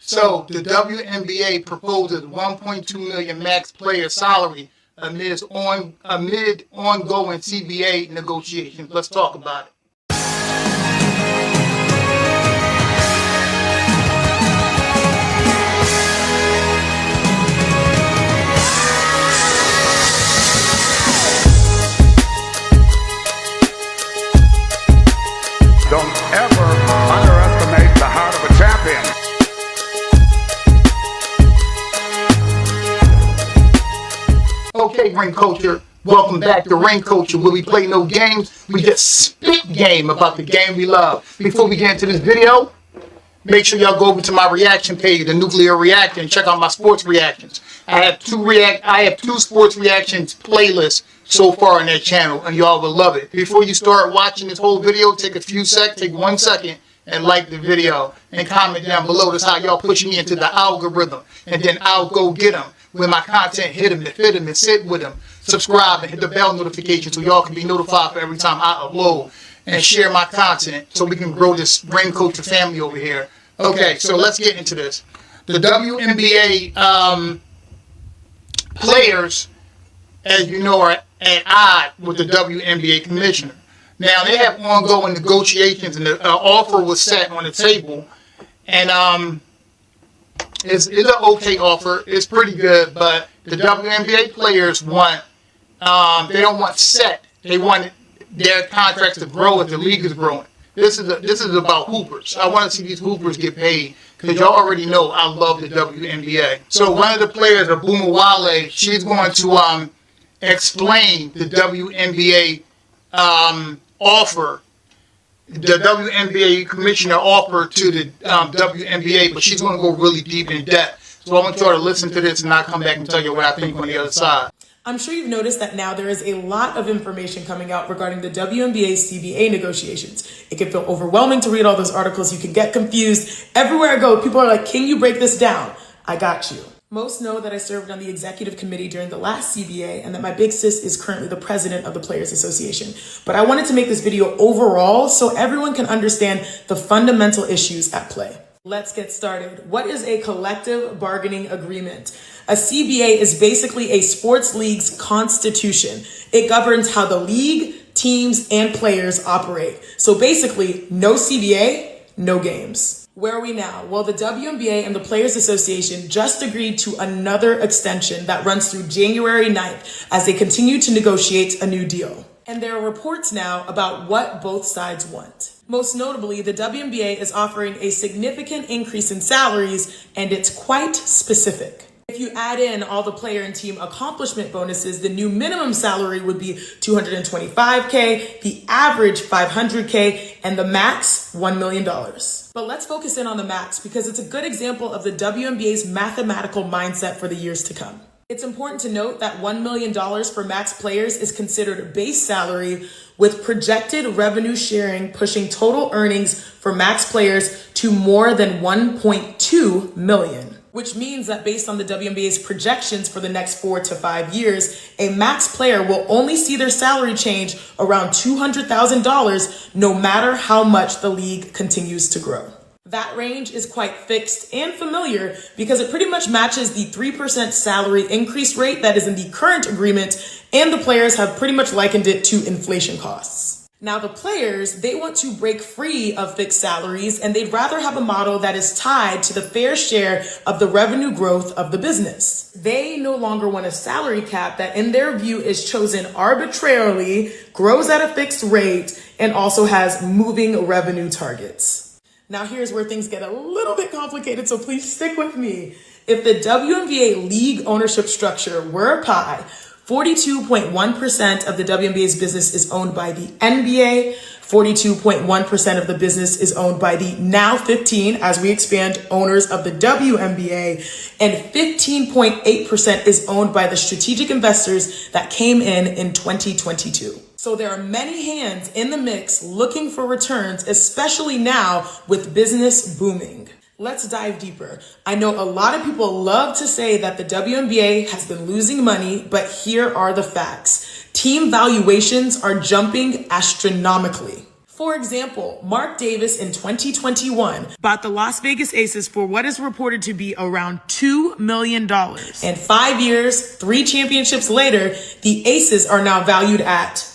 So the WNBA proposes $1.2 million max player salary amid ongoing CBA negotiations. Let's talk about it. Don't ever underestimate the heart of a champion. Okay, Ring Culture, welcome back to Ring Culture, where we play no games, we just spit game about the game we love. Before we get into this video, make sure y'all go over to my reaction page, the Nuclear Reaction, and check out my sports reactions. I have two sports reactions playlists so far on that channel, and y'all will love it. Before you start watching this whole video, take 1 second and like the video and comment down below. That's how y'all push me into the algorithm, and then I'll go get them when my content hit them and fit them and sit with them. Subscribe and hit the bell notification so y'all can be notified for every time I upload, and share my content so we can grow this Ring Culture family over here. Okay, so let's get into this. The WNBA players, as you know, are at odds with the WNBA commissioner. Now, they have ongoing negotiations, and the offer was set on the table. And it's an okay offer. It's pretty good, but the WNBA players want, they don't want set. They want their contracts to grow as the league is growing. This is about hoopers. I want to see these hoopers get paid, because y'all already know I love the WNBA. So one of the players, Abuma Wale, she's going to explain the WNBA offer, the WNBA commissioner offer to the WNBA, but she's going to go really deep in depth. So I want y'all to listen to this, and I'll come back and tell you what I think on the other side. I'm sure you've noticed that now there is a lot of information coming out regarding the WNBA CBA negotiations. It can feel overwhelming to read all those articles. You can get confused. Everywhere I go, people are like, can you break this down? I got you. Most know that I served on the executive committee during the last CBA, and that my big sis is currently the president of the Players Association. But I wanted to make this video overall so everyone can understand the fundamental issues at play. Let's get started. What is a collective bargaining agreement? A CBA is basically a sports league's constitution. It governs how the league, teams, and players operate. So basically, no CBA, no games. Where are we now? Well, the WNBA and the Players Association just agreed to another extension that runs through January 9th as they continue to negotiate a new deal. And there are reports now about what both sides want. Most notably, the WNBA is offering a significant increase in salaries, and it's quite specific. If you add in all the player and team accomplishment bonuses, the new minimum salary would be $225K, the average $500K, and the max $1 million. But let's focus in on the max, because it's a good example of the WNBA's mathematical mindset for the years to come. It's important to note that $1 million for max players is considered base salary, with projected revenue sharing pushing total earnings for max players to more than $1.2 million. Which means that based on the WNBA's projections for the next 4 to 5 years, a max player will only see their salary change around $200,000 no matter how much the league continues to grow. That range is quite fixed and familiar because it pretty much matches the 3% salary increase rate that is in the current agreement, and the players have pretty much likened it to inflation costs. Now the players, they want to break free of fixed salaries, and they'd rather have a model that is tied to the fair share of the revenue growth of the business. They no longer want a salary cap that in their view is chosen arbitrarily, grows at a fixed rate, and also has moving revenue targets. Now here's where things get a little bit complicated, so please stick with me. If the WNBA league ownership structure were a pie, 42.1% of the WNBA's business is owned by the NBA, 42.1% of the business is owned by the now 15, as we expand, owners of the WNBA, and 15.8% is owned by the strategic investors that came in 2022. So there are many hands in the mix looking for returns, especially now with business booming. Let's dive deeper. I know a lot of people love to say that the WNBA has been losing money, but here are the facts. Team valuations are jumping astronomically. For example, Mark Davis in 2021 bought the Las Vegas Aces for what is reported to be around $2 million. And 5 years, 3 championships later, the Aces are now valued at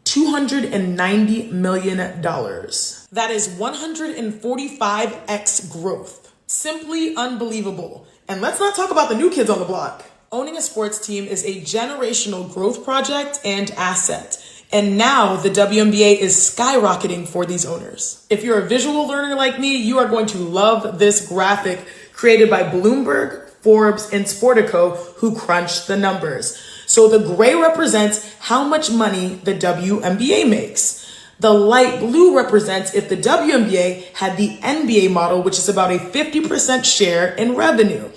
$290 million. That is 145x growth. Simply unbelievable. And let's not talk about the new kids on the block. Owning a sports team is a generational growth project and asset. And now the WNBA is skyrocketing for these owners. If you're a visual learner like me, you are going to love this graphic created by Bloomberg, Forbes, and Sportico, who crunched the numbers. So the gray represents how much money the WNBA makes. The light blue represents if the WNBA had the NBA model, which is about a 50% share in revenue.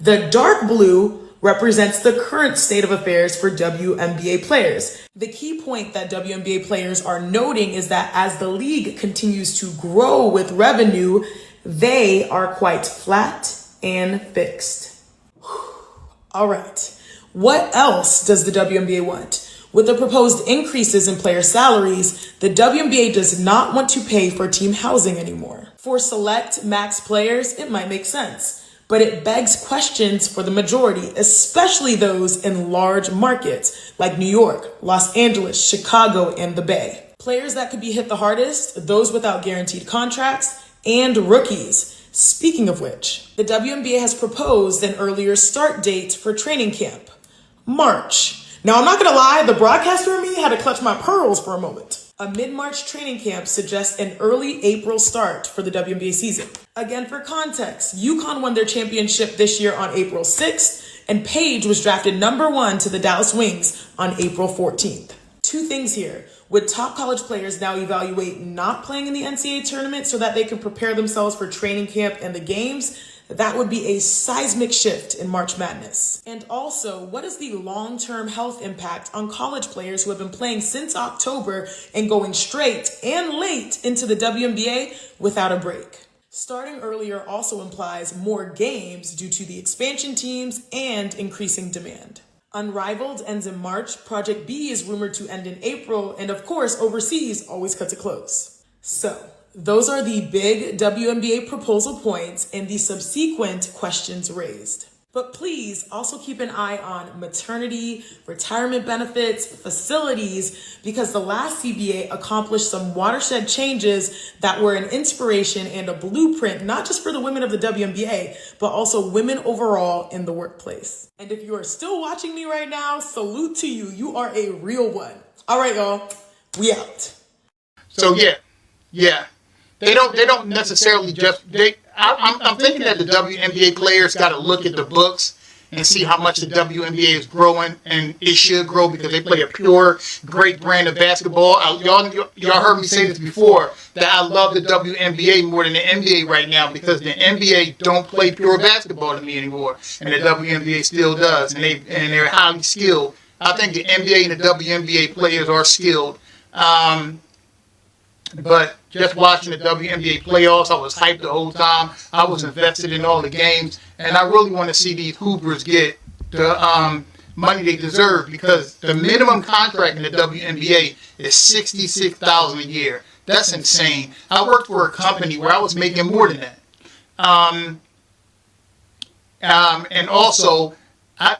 The dark blue represents the current state of affairs for WNBA players. The key point that WNBA players are noting is that as the league continues to grow with revenue, they are quite flat and fixed. All right. What else does the WNBA want? With the proposed increases in player salaries, the WNBA does not want to pay for team housing anymore. For select max players, it might make sense. But it begs questions for the majority, especially those in large markets like New York, Los Angeles, Chicago, and the Bay. Players that could be hit the hardest, those without guaranteed contracts, and rookies. Speaking of which, the WNBA has proposed an earlier start date for training camp, March. Now, I'm not gonna lie, the broadcaster in me had to clutch my pearls for a moment. A mid-March training camp suggests an early April start for the WNBA season. Again, for context, UConn won their championship this year on April 6th, and Paige was drafted number 1 to the Dallas Wings on April 14th. 2 things here. Would top college players now evaluate not playing in the NCAA tournament so that they can prepare themselves for training camp and the games? That would be a seismic shift in March Madness. And also, what is the long-term health impact on college players who have been playing since October and going straight and late into the WNBA without a break? Starting earlier also implies more games due to the expansion teams and increasing demand. Unrivaled ends in March, Project B is rumored to end in April, and of course, overseas always cuts it close. So, those are the big WNBA proposal points and the subsequent questions raised. But please also keep an eye on maternity, retirement benefits, facilities, because the last CBA accomplished some watershed changes that were an inspiration and a blueprint, not just for the women of the WNBA, but also women overall in the workplace. And if you are still watching me right now, salute to you. You are a real one. All right, y'all, we out. So yeah. They don't necessarily just I'm thinking that the WNBA players got to look at the books and see how much the WNBA is growing, and it should grow because they play a pure, great brand of basketball. Y'all heard me say this before, that I love the WNBA more than the NBA right now because the NBA don't play pure basketball to me anymore, and the WNBA still does, and they're highly skilled. I think the NBA and the WNBA players are skilled. But just watching the WNBA playoffs, I was hyped the whole time. I was invested in all the games, and I really want to see these hoopers get the money they deserve because the minimum contract in the WNBA is $66,000 a year. That's insane. I worked for a company where I was making more than that, and also.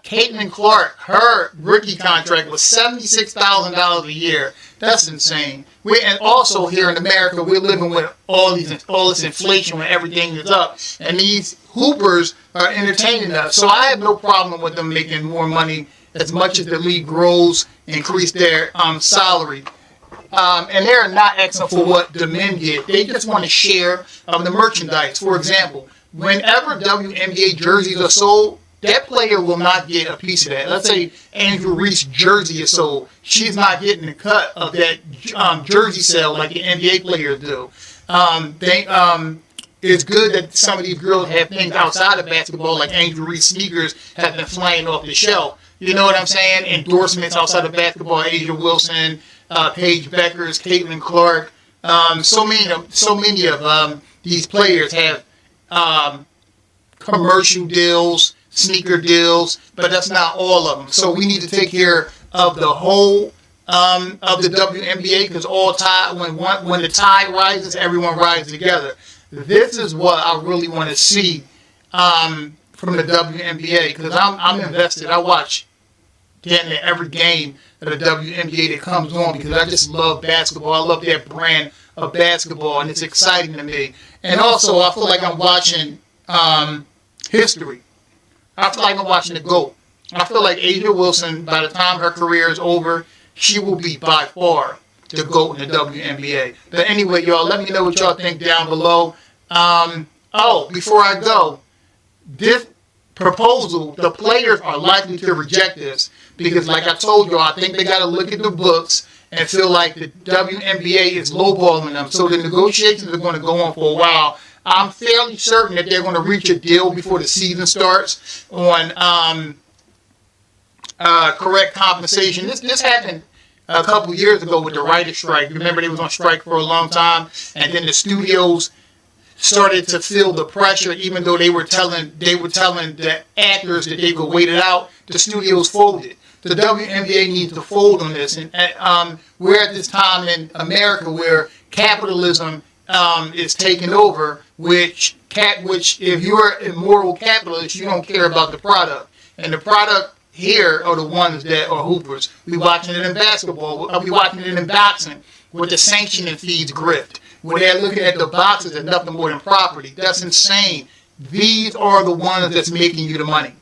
Caitlin Clark, her rookie contract was $76,000 a year. That's insane. And also here in America, we're living with all this inflation when everything is up, and these hoopers are entertaining us. So I have no problem with them making more money as much as the league grows, increase their salary. And they're not asking for what the men get. They just want a share of the merchandise. For example, whenever WNBA jerseys are sold, that player will not get a piece of that. Let's say Angel Reese jersey is sold. She's not getting a cut of that jersey sale like the NBA players do. It's good that some of these girls have things outside of basketball, like Angel Reese sneakers have been flying off the shelf. You know what I'm saying? Endorsements outside of basketball, Asia Wilson, Paige Beckers, Caitlin Clark. So many of these players have commercial deals, sneaker deals, but that's not all of them. So we need to take care of the whole of the WNBA, because when the tide rises, everyone rises together. This is what I really want to see from the WNBA, because I'm invested. I watch getting to every game of the WNBA that comes on, because I just love basketball. I love their brand of basketball, and it's exciting to me. And also, I feel like I'm watching history. I feel like I'm watching the GOAT. I feel like A'ja Wilson, by the time her career is over, she will be by far the GOAT in the WNBA. But anyway, y'all, let me know what y'all think down below. Before I go, this proposal, the players are likely to reject this, because like I told y'all, I think they got to look at the books and feel like the WNBA is lowballing them. So the negotiations are going to go on for a while. I'm fairly certain that they're going to reach a deal before the season starts on correct compensation. This happened a couple years ago with the writer's strike. Remember, they was on strike for a long time, and then the studios started to feel the pressure, even though they were telling the actors that they could wait it out. The studios folded. The WNBA needs to fold on this, and we're at this time in America where capitalism is taking over. Which if you're a moral capitalist, you don't care about the product, and the product here are the ones that are hoopers. We watching it in basketball. We watching it in boxing with the sanctioning fees grift, where they're looking at the boxes as nothing more than property. That's insane. These are the ones that's making you the money.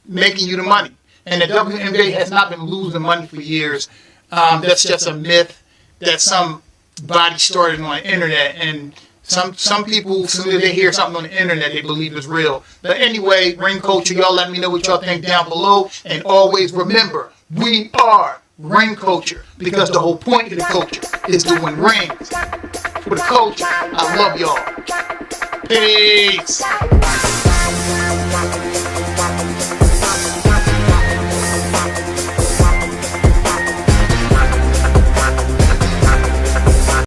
Making you the money. And the WNBA has not been losing money for years. That's just a myth that somebody started on the internet. And some people, as soon as they hear something on the internet, they believe it's real. But anyway, ring culture, y'all let me know what y'all think down below. And always remember, we are ring culture, because the whole point of the culture is to win rings. For the culture, I love y'all. Peace.